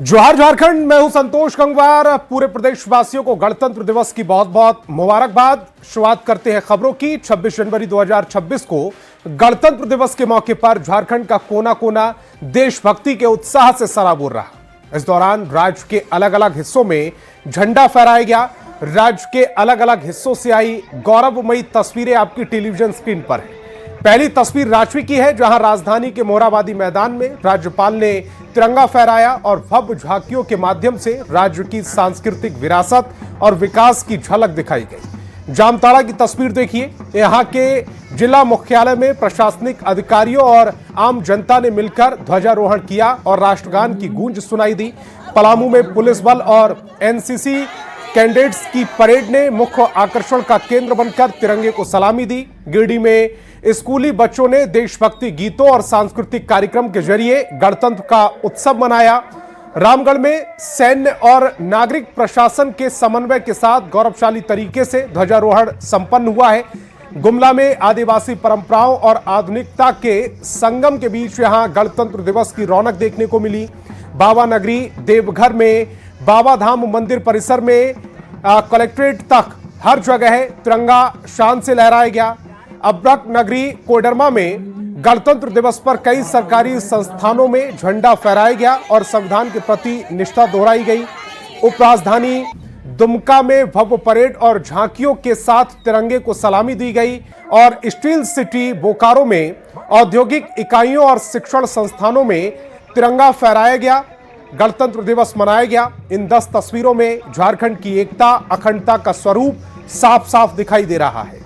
जोहार झारखंड। मैं हूं संतोष गंगवार। पूरे प्रदेशवासियों को गणतंत्र दिवस की बहुत बहुत मुबारकबाद। शुरुआत करते हैं खबरों की। 26 जनवरी 2026 को गणतंत्र दिवस के मौके पर झारखंड का कोना कोना देशभक्ति के उत्साह से सराबोर रहा। इस दौरान राज्य के अलग अलग हिस्सों में झंडा फहराया गया। राज्य के अलग अलग हिस्सों से आई गौरवमयी तस्वीरें आपकी टेलीविजन स्क्रीन पर है। पहली तस्वीर रांची की है, जहां राजधानी के मोरहाबादी मैदान में राज्यपाल ने तिरंगा फहराया और भव्य झांकियों के माध्यम से राज्य की सांस्कृतिक विरासत और विकास की झलक दिखाई गई। जामताड़ा की तस्वीर देखिए। यहां के जिला मुख्यालय में प्रशासनिक अधिकारियों और आम जनता ने मिलकर ध्वजारोहण किया और राष्ट्रगान की गूंज सुनाई दी। पलामू में पुलिस बल और एनसीसी कैडेट्स की परेड ने मुख्य आकर्षण का केंद्र बनकर तिरंगे को सलामी दी। गिरिडीह में स्कूली बच्चों ने देशभक्ति गीतों और सांस्कृतिक कार्यक्रम के जरिए गणतंत्र का उत्सव मनाया। रामगढ़ में सैन्य और नागरिक प्रशासन के समन्वय के साथ गौरवशाली तरीके से ध्वजारोहण संपन्न हुआ है। गुमला में आदिवासी परंपराओं और आधुनिकता के संगम के बीच यहां गणतंत्र दिवस की रौनक देखने को मिली। बाबा नगरी देवघर में बाबा धाम मंदिर परिसर में कलेक्ट्रेट तक हर जगह तिरंगा शान से लहराया गया। अब्रक नगरी कोडरमा में गणतंत्र दिवस पर कई सरकारी संस्थानों में झंडा फहराया गया और संविधान के प्रति निष्ठा दोहराई गई। उपराजधानी दुमका में भव्य परेड और झांकियों के साथ तिरंगे को सलामी दी गई और स्टील सिटी बोकारो में औद्योगिक इकाइयों और शिक्षण संस्थानों में तिरंगा फहराया गया। गणतंत्र दिवस मनाया गया। इन 10 तस्वीरों में झारखंड की एकता, अखंडता का स्वरूप साफ साफ दिखाई दे रहा है।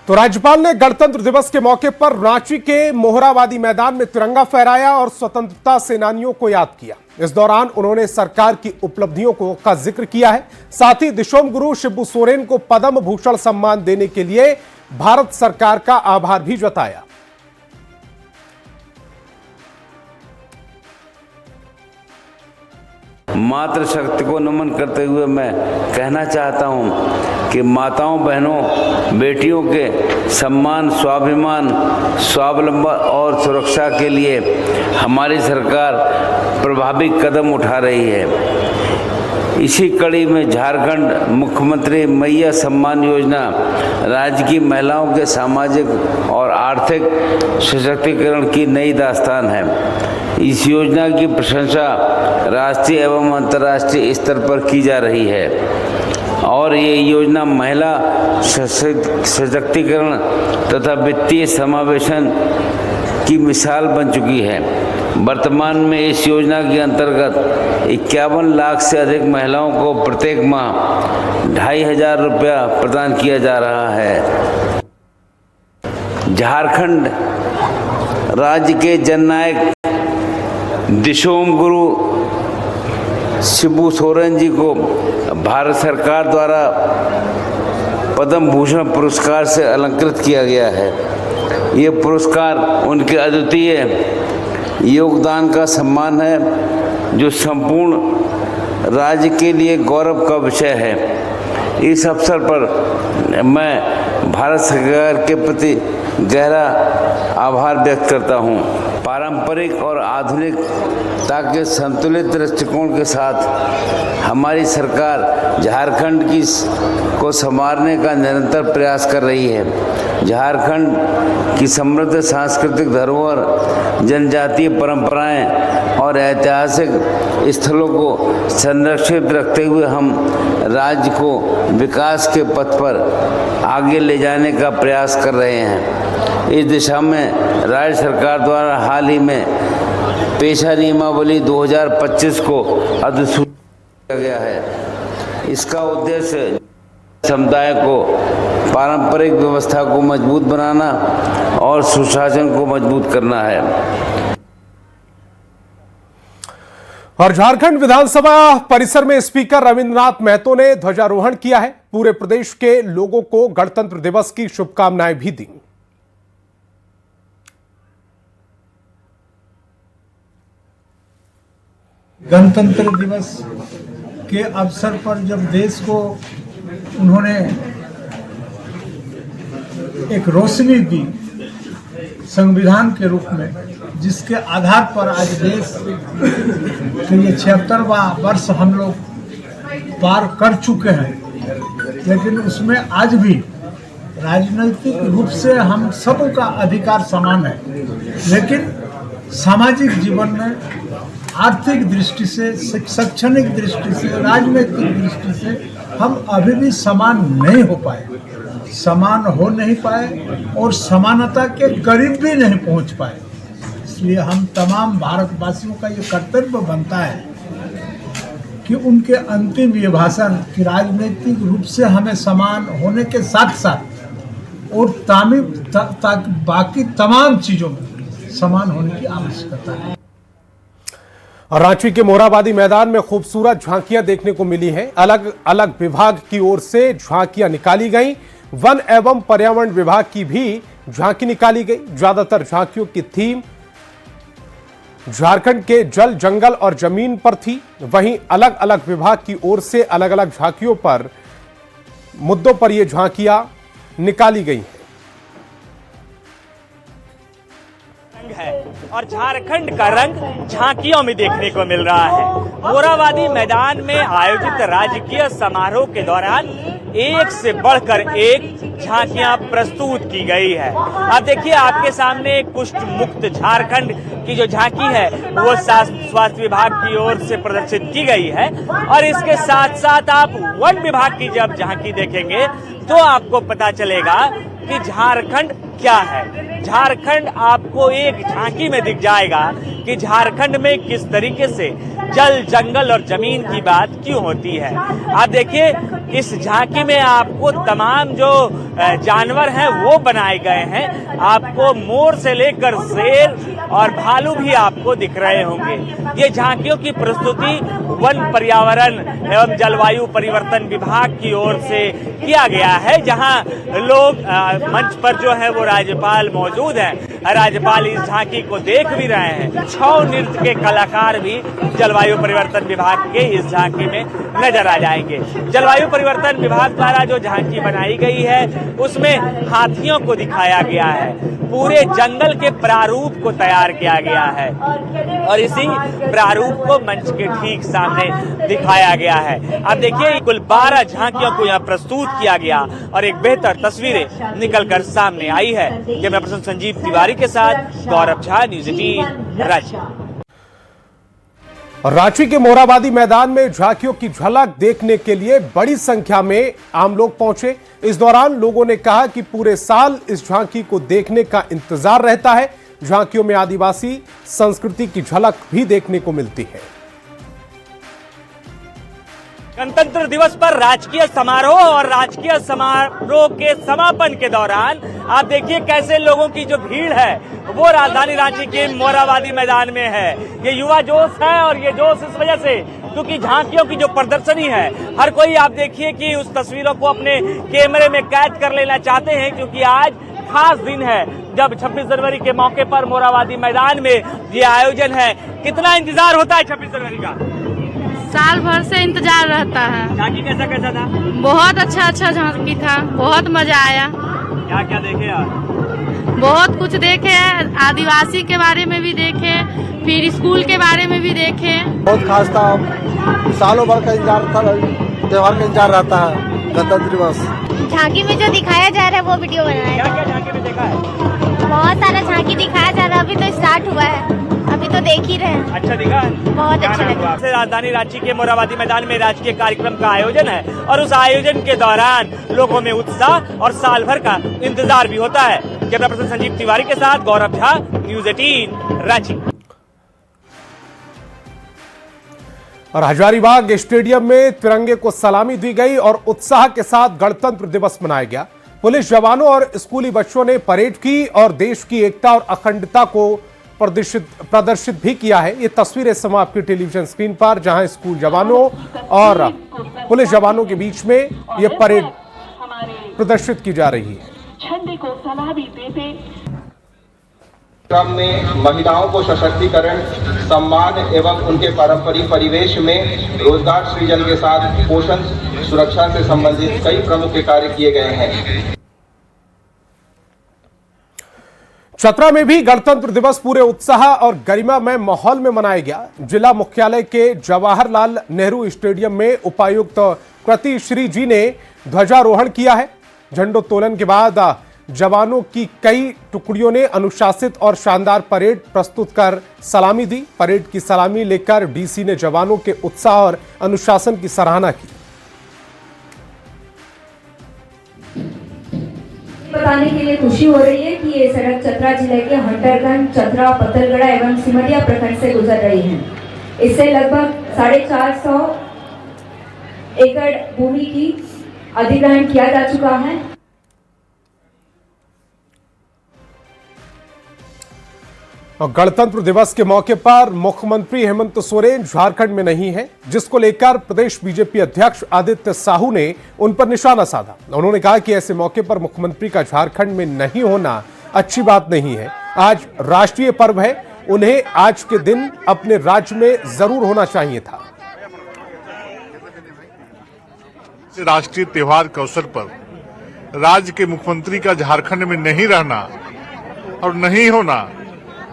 तो राज्यपाल ने गणतंत्र दिवस के मौके पर रांची के मोरहाबादी मैदान में तिरंगा फहराया और स्वतंत्रता सेनानियों को याद किया। इस दौरान उन्होंने सरकार की उपलब्धियों का जिक्र किया है। साथ ही दिशोम गुरु शिबू सोरेन को पद्म भूषण सम्मान देने के लिए भारत सरकार का आभार भी जताया। मातृशक्ति को नमन करते हुए मैं कहना चाहता हूं कि माताओं, बहनों, बेटियों के सम्मान, स्वाभिमान, स्वावलंबन और सुरक्षा के लिए हमारी सरकार प्रभावी कदम उठा रही है। इसी कड़ी में झारखंड मुख्यमंत्री मैया सम्मान योजना राज्य की महिलाओं के सामाजिक और आर्थिक सशक्तिकरण की नई दास्तान है। इस योजना की प्रशंसा राष्ट्रीय एवं अंतर्राष्ट्रीय स्तर पर की जा रही है और ये योजना महिला सशक्तिकरण तथा वित्तीय समावेशन की मिसाल बन चुकी है। वर्तमान में इस योजना के अंतर्गत 51 लाख से अधिक महिलाओं को प्रत्येक माह 2,500 रुपया प्रदान किया जा रहा है। झारखंड राज्य के जननायक दिशोम गुरु शिबू सोरेन जी को भारत सरकार द्वारा पद्म भूषण पुरस्कार से अलंकृत किया गया है। ये पुरस्कार उनके अद्वितीय योगदान का सम्मान है, जो संपूर्ण राज्य के लिए गौरव का विषय है। इस अवसर पर मैं भारत सरकार के प्रति गहरा आभार व्यक्त करता हूँ। पारंपरिक और आधुनिकता के संतुलित दृष्टिकोण के साथ हमारी सरकार झारखंड को संवारने का निरंतर प्रयास कर रही है। झारखंड की समृद्ध सांस्कृतिक धरोहर, जनजातीय परंपराएं और ऐतिहासिक स्थलों को संरक्षित रखते हुए हम राज्य को विकास के पथ पर आगे ले जाने का प्रयास कर रहे हैं। इस दिशा में राज्य सरकार द्वारा हाल ही में पेशा नियमावली 2025 को अधिसूचित किया गया है। इसका उद्देश्य समुदाय को पारंपरिक व्यवस्था को मजबूत बनाना और सुशासन को मजबूत करना है। और झारखंड विधानसभा परिसर में स्पीकर रविंद्रनाथ महतो ने ध्वजारोहण किया है। पूरे प्रदेश के लोगों को गणतंत्र दिवस की शुभकामनाएं भी दी। गणतंत्र दिवस के अवसर पर जब देश को उन्होंने एक रोशनी दी, संविधान के रूप में, जिसके आधार पर आज देश के ये 76वां वर्ष हम लोग पार कर चुके हैं, लेकिन उसमें आज भी राजनीतिक रूप से हम सबों का अधिकार समान है, लेकिन सामाजिक जीवन में आर्थिक दृष्टि से, शैक्षणिक दृष्टि से, राजनीतिक दृष्टि से हम अभी भी समान नहीं हो पाए, समान हो नहीं पाए और समानता के करीब भी नहीं पहुंच पाए। इसलिए हम तमाम भारतवासियों का ये कर्तव्य बनता है कि उनके अंतिम ये भाषण कि राजनीतिक रूप से हमें समान होने के साथ साथ और बाकी तमाम चीज़ों में समान होने की आवश्यकता है। रांची के मोरहाबादी मैदान में खूबसूरत झांकियां देखने को मिली हैं। अलग अलग विभाग की ओर से झांकियां निकाली गईं। वन एवं पर्यावरण विभाग की भी झांकी निकाली गई। ज्यादातर झांकियों की थीम झारखंड के जल, जंगल और जमीन पर थी। वहीं अलग अलग विभाग की ओर से अलग अलग झांकियों पर मुद्दों पर यह झांकियां निकाली गई हैं। है और झारखंड का रंग झांकियों में देखने को मिल रहा है। मोरहाबादी मैदान में आयोजित राजकीय समारोह के दौरान एक से बढ़कर एक झांकियां प्रस्तुत की गई है। अब देखिए आपके सामने कुष्ठ मुक्त झारखंड की जो झांकी है वो स्वास्थ्य विभाग की ओर से प्रदर्शित की गई है और इसके साथ साथ आप वन विभाग की जब झांकी देखेंगे तो आपको पता चलेगा कि झारखंड क्या है। झारखंड आपको एक झांकी में दिख जाएगा कि झारखंड में किस तरीके से जल, जंगल और जमीन की बात क्यों होती है। आप देखिए इस झांकी में आपको तमाम जो जानवर हैं वो बनाए गए हैं। आपको मोर से लेकर शेर और भालू भी आपको दिख रहे होंगे। ये झांकियों की प्रस्तुति वन, पर्यावरण एवं जलवायु परिवर्तन विभाग की ओर से किया गया है, जहां लोग मंच पर जो है वो राज्यपाल मौजूद हैं। राज्यपाल इस झांकी को देख भी रहे हैं। 6 नृत्य के कलाकार भी जलवायु परिवर्तन विभाग के इस झांकी में नजर आ जाएंगे। जलवायु परिवर्तन विभाग द्वारा जो झांकी बनाई गई है उसमें हाथियों को दिखाया गया है। पूरे जंगल के प्रारूप को तैयार किया गया है और इसी प्रारूप को मंच के ठीक सामने दिखाया गया है। अब देखिए कुल 12 झांकियों को यहाँ प्रस्तुत किया गया और एक बेहतर तस्वीरें निकलकर सामने आई है। कैमरा पर्सन संजीव तिवारी के साथ गौरव झा, न्यूज़ 18 रांची। रांची के मोरहाबादी मैदान में झांकियों की झलक देखने के लिए बड़ी संख्या में आम लोग पहुंचे। इस दौरान लोगों ने कहा कि पूरे साल इस झांकी को देखने का इंतजार रहता है। झांकियों में आदिवासी संस्कृति की झलक भी देखने को मिलती है। गणतंत्र दिवस पर राजकीय समारोह और राजकीय समारोह के समापन के दौरान आप देखिए कैसे लोगों की जो भीड़ है वो राजधानी रांची के मोरहाबादी मैदान में है। ये युवा जोश है और ये जोश इस वजह से क्योंकि झांकियों की जो प्रदर्शनी है हर कोई आप देखिए कि उस तस्वीरों को अपने कैमरे में कैद कर लेना चाहते हैं, क्योंकि आज खास दिन है जब 26 जनवरी के मौके पर मोरहाबादी मैदान में ये आयोजन है। कितना इंतजार होता है 26 जनवरी का? साल भर से इंतजार रहता है। झांकी कैसा कैसा था? बहुत अच्छा झांकी था, बहुत मजा आया। क्या क्या देखे आप? बहुत कुछ देखे, आदिवासी के बारे में भी देखे, फिर स्कूल के बारे में भी देखे। बहुत खास था। सालों भर का इंतजार था, त्योहार का इंतजार रहता है। गणतंत्र दिवस झांकी में जो दिखाया जा रहा है वो वीडियो बनाया। क्या क्या झांकी में देखा है? बहुत सारा झांकी दिखाया जा रहा है, अभी तो स्टार्ट हुआ है, अभी तो देख ही रहे हैं। अच्छा दिखा? बहुत अच्छा लगा। राजधानी रांची के मोरहाबादी मैदान में राजकीय कार्यक्रम का आयोजन है और उस आयोजन के दौरान लोगों में उत्साह और साल भर का इंतजार भी होता है। कैमरा पर्सन संजीव तिवारी के साथ गौरव झा, न्यूज़ 18 रांची। और हजारीबाग स्टेडियम में तिरंगे को सलामी दी गई और उत्साह के साथ गणतंत्र दिवस मनाया गया। पुलिस जवानों और स्कूली बच्चों ने परेड की और देश की एकता और अखंडता को प्रदर्शित भी किया है। ये तस्वीरें इस समय आपकी टेलीविजन स्क्रीन पर, जहां स्कूल जवानों और पुलिस जवानों के बीच में ये परेड प्रदर्शित की जा रही है। झंडे को सलामी देते क्रम में महिलाओं को सशक्तिकरण, सम्मान एवं उनके पारंपरिक परिवेश में रोजगार सृजन के साथ पोषण सुरक्षा से संबंधित कई प्रमुख कार्य किए गए हैं। चतरा में भी गणतंत्र दिवस पूरे उत्साह और गरिमामय माहौल में मनाया गया। जिला मुख्यालय के जवाहरलाल नेहरू स्टेडियम में उपायुक्त कृति श्री जी ने ध्वजारोहण किया है। झंडोत्तोलन के बाद जवानों की कई टुकड़ियों ने अनुशासित और शानदार परेड प्रस्तुत कर सलामी दी। परेड की सलामी लेकर डीसी ने जवानों के उत्साह और अनुशासन की सराहना की। बताने के लिए खुशी हो रही है कि ये सड़क चतरा जिले के हंटरगंज, चतरा, पत्थलगढ़ा एवं सिमरिया प्रखंड से गुजर रही है। इससे लगभग 450 एकड़ भूमि की अधिग्रहण किया जा चुका है। गणतंत्र दिवस के मौके पर मुख्यमंत्री हेमंत सोरेन झारखंड में नहीं है, जिसको लेकर प्रदेश बीजेपी अध्यक्ष आदित्य साहू ने उन पर निशाना साधा। उन्होंने कहा कि ऐसे मौके पर मुख्यमंत्री का झारखंड में नहीं होना अच्छी बात नहीं है। आज राष्ट्रीय पर्व है, उन्हें आज के दिन अपने राज्य में जरूर होना चाहिए था। राष्ट्रीय त्योहार के अवसर पर राज्य के मुख्यमंत्री का झारखंड में नहीं रहना और नहीं होना,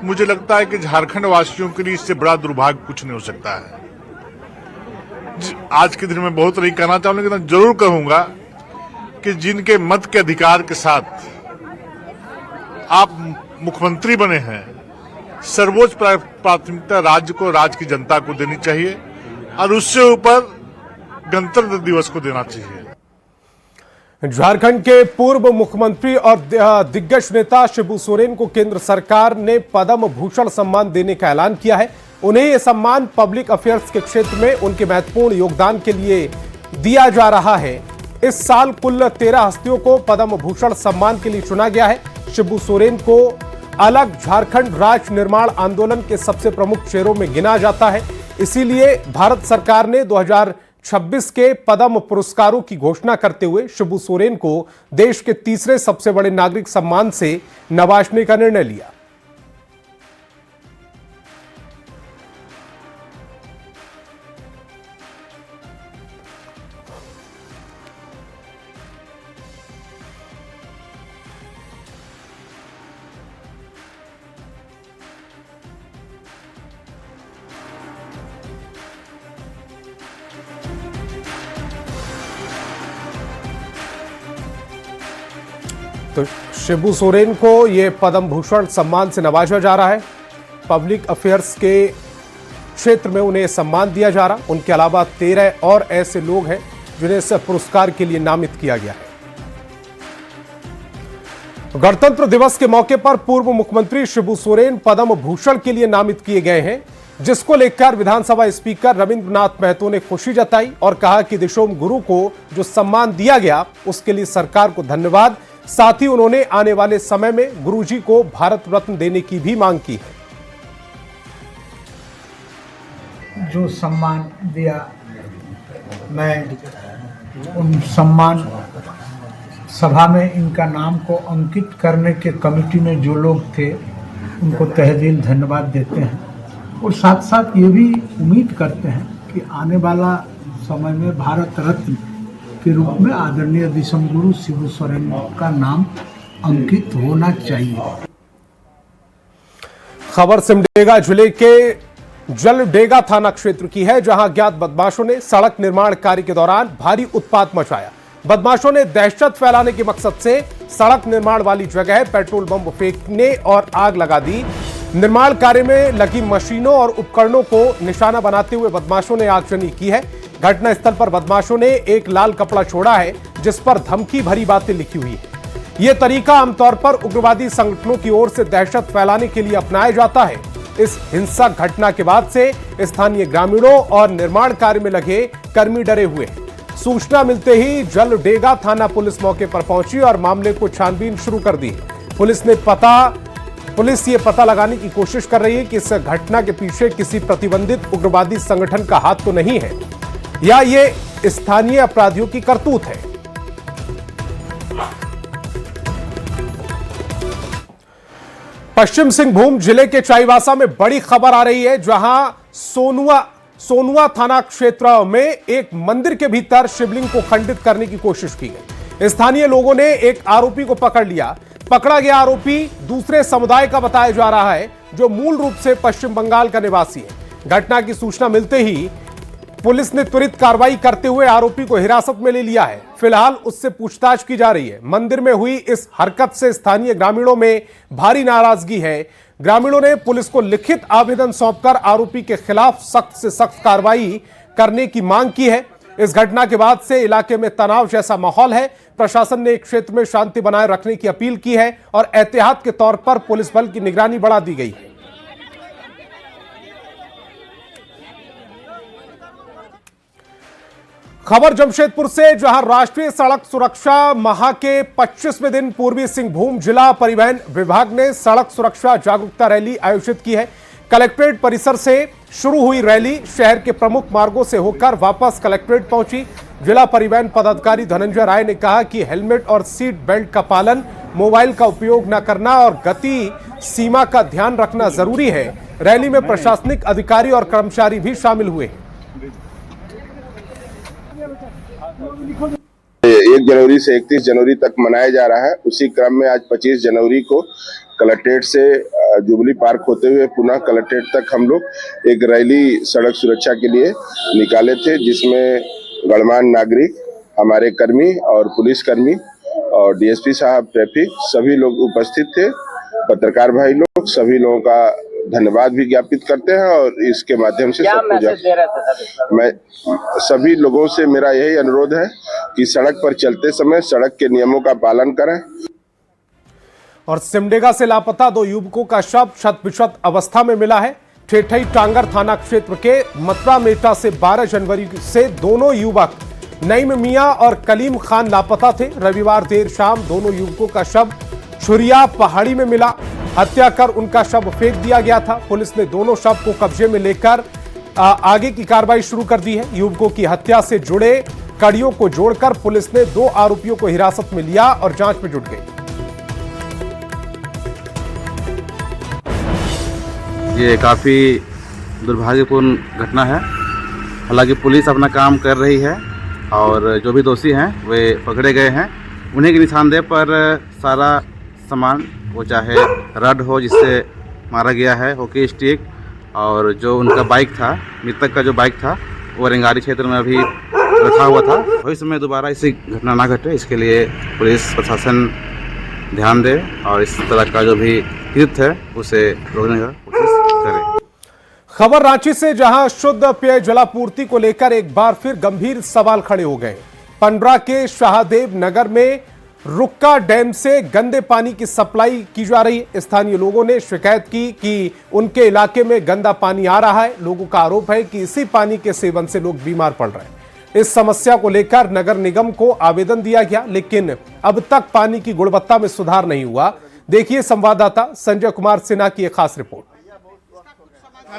मुझे लगता है कि झारखंड वासियों के लिए इससे बड़ा दुर्भाग्य कुछ नहीं हो सकता है। आज के दिन में बहुत नहीं कहना चाहूंगा, लेकिन जरूर कहूंगा कि जिनके मत के अधिकार के साथ आप मुख्यमंत्री बने हैं, सर्वोच्च प्राथमिकता राज्य को, राज्य की जनता को देनी चाहिए और उससे ऊपर गणतंत्र दिवस को देना चाहिए। झारखंड के पूर्व मुख्यमंत्री और दिग्गज नेता शिबू सोरेन को केंद्र सरकार ने पद्म भूषण सम्मान देने का ऐलान किया है। उन्हें यह सम्मान पब्लिक अफेयर्स के क्षेत्र में उनके महत्वपूर्ण योगदान के लिए दिया जा रहा है। इस साल कुल 13 हस्तियों को पद्म भूषण सम्मान के लिए चुना गया है। शिबू सोरेन को अलग झारखंड राज्य निर्माण आंदोलन के सबसे प्रमुख चेहरों में गिना जाता है। इसीलिए भारत सरकार ने 2026 के पद्म पुरस्कारों की घोषणा करते हुए शिबू सोरेन को देश के तीसरे सबसे बड़े नागरिक सम्मान से नवाजने का निर्णय लिया। तो शिबू सोरेन को यह पद्म भूषण सम्मान से नवाजा जा रहा है। पब्लिक अफेयर्स के क्षेत्र में उन्हें सम्मान दिया जा रहा। उनके अलावा 13 और ऐसे लोग हैं जिन्हें इस पुरस्कार के लिए नामित किया गया है। गणतंत्र दिवस के मौके पर पूर्व मुख्यमंत्री शिबू सोरेन पद्म भूषण के लिए नामित किए गए हैं, जिसको लेकर विधानसभा स्पीकर रविंद्रनाथ महतो ने खुशी जताई और कहा कि दिशोम गुरु को जो सम्मान दिया गया उसके लिए सरकार को धन्यवाद। साथ ही उन्होंने आने वाले समय में गुरुजी को भारत रत्न देने की भी मांग की है। जो सम्मान दिया, मैं उन सम्मान सभा में इनका नाम को अंकित करने के कमेटी में जो लोग थे उनको तहे दिल धन्यवाद देते हैं और साथ साथ ये भी उम्मीद करते हैं कि आने वाला समय में भारत रत्न के रूप में आदरणीय दिशोम गुरु शिबू सोरेन का नाम अंकित होना चाहिए। खबर सिमडेगा जिले के जलडेगा थाना क्षेत्र की है, जहां अज्ञात बदमाशों ने सड़क निर्माण कार्य के दौरान भारी उत्पात मचाया। बदमाशों ने दहशत फैलाने के मकसद से सड़क निर्माण वाली जगह पेट्रोल बम फेंकने और आग लगा दी। निर्माण कार्य में लगी मशीनों और उपकरणों को निशाना बनाते हुए बदमाशों ने आगजनी की है। घटनास्थल पर बदमाशों ने एक लाल कपड़ा छोड़ा है जिस पर धमकी भरी बातें लिखी हुई है। यह तरीका आमतौर पर उग्रवादी संगठनों की ओर से दहशत फैलाने के लिए अपनाया जाता है। इस हिंसक घटना के बाद से स्थानीय ग्रामीणों और निर्माण कार्य में लगे कर्मी डरे हुए हैं। सूचना मिलते ही जलडेगा थाना पुलिस मौके पर पहुंची और मामले को छानबीन शुरू कर दी। पुलिस ये पता लगाने की कोशिश कर रही है कि इस घटना के पीछे किसी प्रतिबंधित उग्रवादी संगठन का हाथ तो नहीं है या ये स्थानीय अपराधियों की करतूत है। पश्चिम सिंहभूम जिले के चाईबासा में बड़ी खबर आ रही है, जहां सोनुआ थाना क्षेत्र में एक मंदिर के भीतर शिवलिंग को खंडित करने की कोशिश की गई। स्थानीय लोगों ने एक आरोपी को पकड़ लिया। पकड़ा गया आरोपी दूसरे समुदाय का बताया जा रहा है, जो मूल रूप से पश्चिम बंगाल का निवासी है। घटना की सूचना मिलते ही पुलिस ने त्वरित कार्रवाई करते हुए आरोपी को हिरासत में ले लिया है। फिलहाल उससे पूछताछ की जा रही है। मंदिर में हुई इस हरकत से स्थानीय ग्रामीणों में भारी नाराजगी है। ग्रामीणों ने पुलिस को लिखित आवेदन सौंपकर आरोपी के खिलाफ सख्त से सख्त कार्रवाई करने की मांग की है। इस घटना के बाद से इलाके में तनाव जैसा माहौल है। प्रशासन ने क्षेत्र में शांति बनाए रखने की अपील की है और एहतियात के तौर पर पुलिस बल की निगरानी बढ़ा दी गई है। खबर जमशेदपुर से, जहां राष्ट्रीय सड़क सुरक्षा माह के 25वें दिन पूर्वी सिंहभूम जिला परिवहन विभाग ने सड़क सुरक्षा जागरूकता रैली आयोजित की है। कलेक्ट्रेट परिसर से शुरू हुई रैली शहर के प्रमुख मार्गों से होकर वापस कलेक्ट्रेट पहुंची। जिला परिवहन पदाधिकारी धनंजय राय ने कहा कि हेलमेट और सीट बेल्ट का पालन, मोबाइल का उपयोग न करना और गति सीमा का ध्यान रखना जरूरी है। रैली में प्रशासनिक अधिकारी और कर्मचारी भी शामिल हुए। 1 जनवरी से 31 जनवरी तक मनाया जा रहा है। उसी क्रम में आज 25 जनवरी को कलेक्ट्रेट से जुबली पार्क होते हुए पुनः कलेक्ट्रेट तक हम लोग एक रैली सड़क सुरक्षा के लिए निकाले थे, जिसमें गणमान्य नागरिक, हमारे कर्मी और पुलिसकर्मी और डीएसपी साहब ट्रैफिक सभी लोग उपस्थित थे। पत्रकार भाई लोग सभी लोगों का धन्यवाद भी ज्ञापित करते हैं और इसके माध्यम से सबको मैं सभी लोगों से मेरा यही अनुरोध है कि सड़क पर चलते समय सड़क के नियमों का पालन करें। और सिमडेगा से लापता 2 युवकों का शव शत-विशत अवस्था में मिला है। ठेठई टांगर थाना क्षेत्र के मतरा मेटा से 12 जनवरी से दोनों युवक नईम मियां और कलीम खान लापता थे। रविवार देर शाम दोनों युवकों का शव छुरिया पहाड़ी में मिला। हत्या कर उनका शव फेंक दिया गया था। पुलिस ने दोनों शव को कब्जे में लेकर आगे की कार्रवाई शुरू कर दी है। युवकों की हत्या से जुड़े कड़ियों को जोड़कर पुलिस ने 2 आरोपियों को हिरासत में लिया और जांच में जुट गई। ये काफ़ी दुर्भाग्यपूर्ण घटना है। हालांकि पुलिस अपना काम कर रही है और जो भी दोषी हैं वे पकड़े गए हैं। उन्हीं की निशानदेह पर सारा सामान, वो चाहे रड हो जिससे मारा गया है, हॉकी स्टिक, और जो उनका बाइक था, मृतक का जो बाइक था, वो रेंगारी क्षेत्र में अभी रखा हुआ था। भविष्य में दोबारा ऐसी घटना ना घटे, इसके लिए पुलिस प्रशासन ध्यान दे और इस तरह का जो भी कृत्य है उसे रोकने का कोशिश करे। खबर रांची से, जहां शुद्ध पेय जलापूर्ति को लेकर एक बार फिर गंभीर सवाल खड़े हो गए। पंडरा के शाहदेव नगर में रुक्का डैम से गंदे पानी की सप्लाई की जा रही है। स्थानीय लोगों ने शिकायत की कि उनके इलाके में गंदा पानी आ रहा है। लोगों का आरोप है कि इसी पानी के सेवन से लोग बीमार पड़ रहे हैं। इस समस्या को लेकर नगर निगम को आवेदन दिया गया, लेकिन अब तक पानी की गुणवत्ता में सुधार नहीं हुआ। देखिए संवाददाता संजय कुमार सिन्हा की एक खास रिपोर्ट।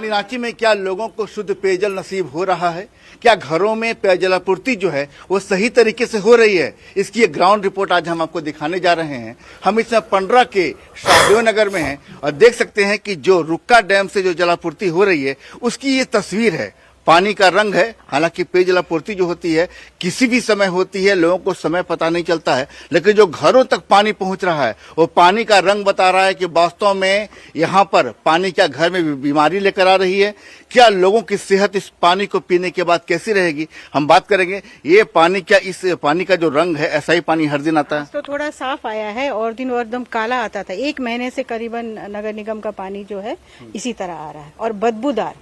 रांची में क्या लोगों को शुद्ध पेयजल नसीब हो रहा है? क्या घरों में पेयजलापूर्ति जो है वो सही तरीके से हो रही है? इसकी एक ग्राउंड रिपोर्ट आज हम आपको दिखाने जा रहे हैं। हम इस पंडरा के शाहदेव नगर में हैं और देख सकते हैं कि जो रुक्का डैम से जो जलापूर्ति हो रही है उसकी ये तस्वीर है। पानी का रंग है। हालांकि पेयजलापूर्ति जो होती है किसी भी समय होती है, लोगों को समय पता नहीं चलता है, लेकिन जो घरों तक पानी पहुंच रहा है वो पानी का रंग बता रहा है कि वास्तव में यहाँ पर पानी क्या घर में बीमारी लेकर आ रही है। क्या लोगों की सेहत इस पानी को पीने के बाद कैसी रहेगी, हम बात करेंगे। ये पानी, क्या इस पानी का जो रंग है ऐसा ही पानी हर दिन आता है? तो थोड़ा साफ आया है और दिन और एकदम काला आता था। 1 महीने से करीबन नगर निगम का पानी जो है इसी तरह आ रहा है और बदबूदार,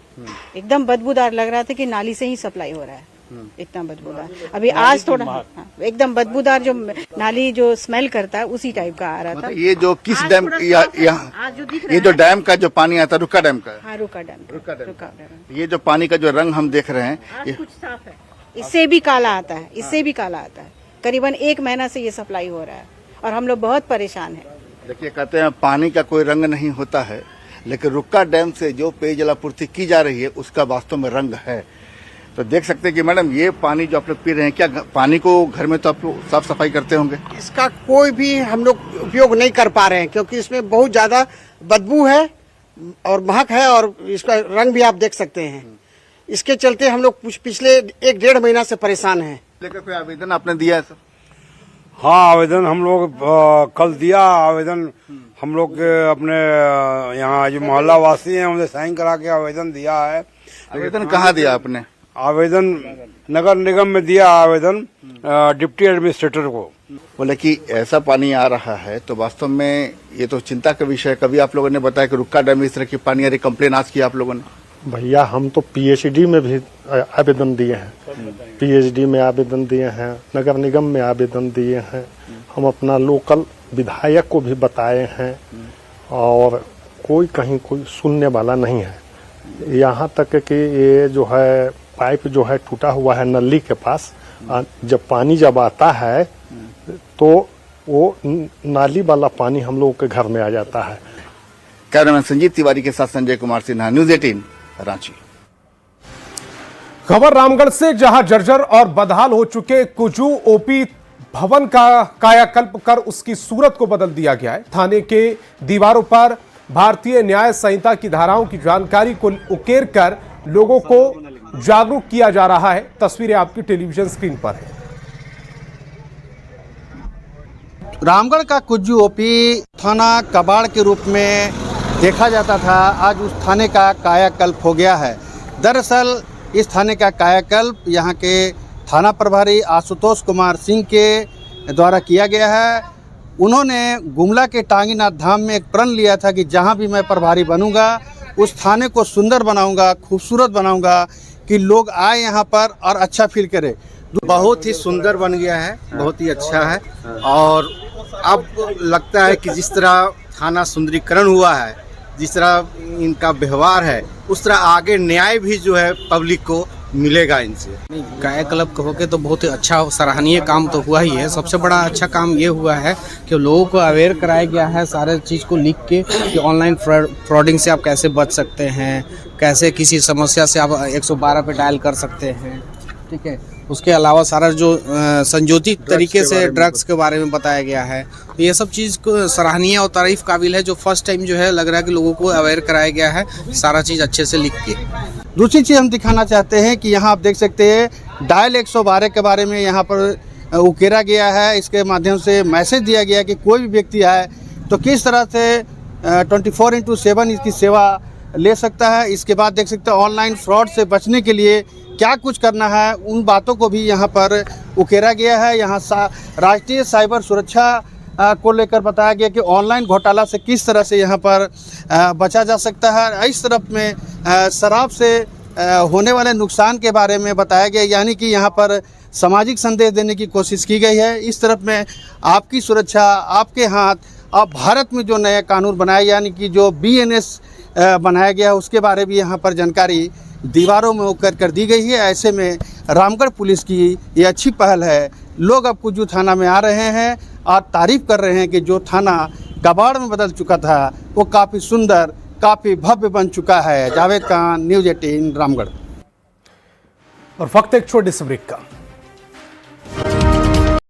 एकदम बदबूदार लग रहा था कि नाली से ही सप्लाई हो रहा है। इतना बदबूदार। अभी आज थोड़ा एकदम बदबूदार, जो नाली जो स्मेल करता है उसी टाइप का आ रहा था। ये जो किस डैम, ये जो डैम का जो पानी आता है रुक्का डैम का? हाँ, रुक्का डैम। ये जो पानी का जो रंग हम देख रहे हैं ये कुछ साफ है, इससे भी काला आता है, इससे भी काला आता है। करीबन 1 महीना से ये सप्लाई हो रहा है और हम लोग बहुत परेशान है। देखिए, कहते हैं पानी का कोई रंग नहीं होता है, लेकिन रुक्का डैम से जो पेयजलापूर्ति की जा रही है उसका वास्तव में रंग है। तो देख सकते हैं कि मैडम ये पानी जो आप लोग पी रहे हैं, क्या पानी को घर में तो आप लोग साफ सफाई करते होंगे? इसका कोई भी हम लोग उपयोग नहीं कर पा रहे हैं क्योंकि इसमें बहुत ज्यादा बदबू है और महक है और इसका रंग भी आप देख सकते हैं। इसके चलते हम लोग पिछले 1-1.5 महीना से परेशान हैं। लेकर कोई आवेदन आपने दिया है सर? हाँ, आवेदन हम लोग कल दिया आवेदन। हम लोग के अपने यहाँ जो मोहल्ला वासी हैं उन्हें साइन करा के आवेदन दिया है। आवेदन कहाँ दिया आपने? आवेदन नगर निगम में दिया आवेदन, डिप्टी एडमिनिस्ट्रेटर को। बोले कि ऐसा पानी आ रहा है तो वास्तव में ये तो चिंता का विषय है। कभी आप लोगों ने बताया कि रुक्का डैम में इस तरह की पानी आ रही, कंप्लेन आज किया आप लोगों ने? भैया हम तो पीएचडी में भी आवेदन दिए हैं, पीएचडी में आवेदन दिए हैं, नगर निगम में आवेदन दिए हैं, हम अपना लोकल विधायक को भी बताए हैं और कोई कहीं कोई सुनने वाला नहीं है। यहाँ तक कि ये जो है पाइप जो है टूटा हुआ है नली के पास, जब पानी जब आता है तो वो नाली वाला पानी हम लोगों के घर में आ जाता है। कैमरामैन संजीव तिवारी के साथ संजय कुमार सिन्हा, न्यूज़ 18 रांची। खबर रामगढ़ से, जहां जर्जर और बदहाल हो चुके कुजू ओपी भवन का कायाकल्प कर उसकी सूरत को बदल दिया गया है। थाने के दीवारों पर भारतीय न्याय संहिता की धाराओं की जानकारी को उकेर कर लोगों को जागरूक किया जा रहा है। तस्वीरें आपकी टेलीविजन स्क्रीन पर है। रामगढ़ का कुज्जू ओपी थाना कबाड़ के रूप में देखा जाता था, आज उस थाने का कायाकल्प हो गया है। दरअसल इस थाने का कायाकल्प यहाँ के थाना प्रभारी आशुतोष कुमार सिंह के द्वारा किया गया है। उन्होंने गुमला के टांगीनाथ धाम में एक प्रण लिया था कि जहाँ भी मैं प्रभारी बनूंगा उस थाने को सुंदर बनाऊंगा, खूबसूरत बनाऊंगा कि लोग आए यहाँ पर और अच्छा फील करे। बहुत ही सुंदर बन गया है, बहुत ही अच्छा है और अब लगता है कि जिस तरह थाना सुंदरीकरण हुआ है, जिस तरह इनका व्यवहार है, उस तरह आगे न्याय भी जो है पब्लिक को मिलेगा इनसे। कायाकल्प होके तो बहुत ही अच्छा सराहनीय काम तो हुआ ही है। सबसे बड़ा अच्छा काम ये हुआ है कि लोगों को अवेयर कराया गया है सारे चीज़ को लिख के कि ऑनलाइन फ्रॉडिंग से आप कैसे बच सकते हैं, कैसे किसी समस्या से आप 112 पे डायल कर सकते हैं। ठीक है, उसके अलावा सारा जो संयोजित तरीके से ड्रग्स के बारे में बताया गया है। तो ये सब चीज़ को सराहनीय और तारीफ काबिल है, जो फर्स्ट टाइम जो है लग रहा है कि लोगों को अवेयर कराया गया है सारा चीज़ अच्छे से लिख के। दूसरी चीज़ हम दिखाना चाहते हैं कि यहाँ आप देख सकते हैं डायल 112 के बारे में यहाँ पर उकेरा गया है। इसके माध्यम से मैसेज दिया गया कि कोई भी व्यक्ति आए तो किस तरह से 24/7 इसकी सेवा ले सकता है। इसके बाद देख सकते हैं ऑनलाइन फ्रॉड से बचने के लिए क्या कुछ करना है, उन बातों को भी यहाँ पर उकेरा गया है। यहाँ राष्ट्रीय साइबर सुरक्षा को लेकर बताया गया कि ऑनलाइन घोटाला से किस तरह से यहाँ पर बचा जा सकता है। इस तरफ में शराब से होने वाले नुकसान के बारे में बताया गया, यानी कि यहाँ पर सामाजिक संदेश देने की कोशिश की गई है। इस तरफ में आपकी सुरक्षा आपके हाथ, अब भारत में जो नया कानून बनाया यानी कि जो BNS बनाया गया उसके बारे में यहाँ पर जानकारी दीवारों में उकर कर दी गई है। ऐसे में रामगढ़ पुलिस की ये अच्छी पहल है। लोग अब कुज्जू थाना में आ रहे हैं और तारीफ कर रहे हैं कि जो थाना कबाड़ में बदल चुका था वो काफ़ी सुंदर, काफ़ी भव्य बन चुका है। जावेद खान, न्यूज़ 18 रामगढ़। और वक्त एक छोटे से ब्रेक का।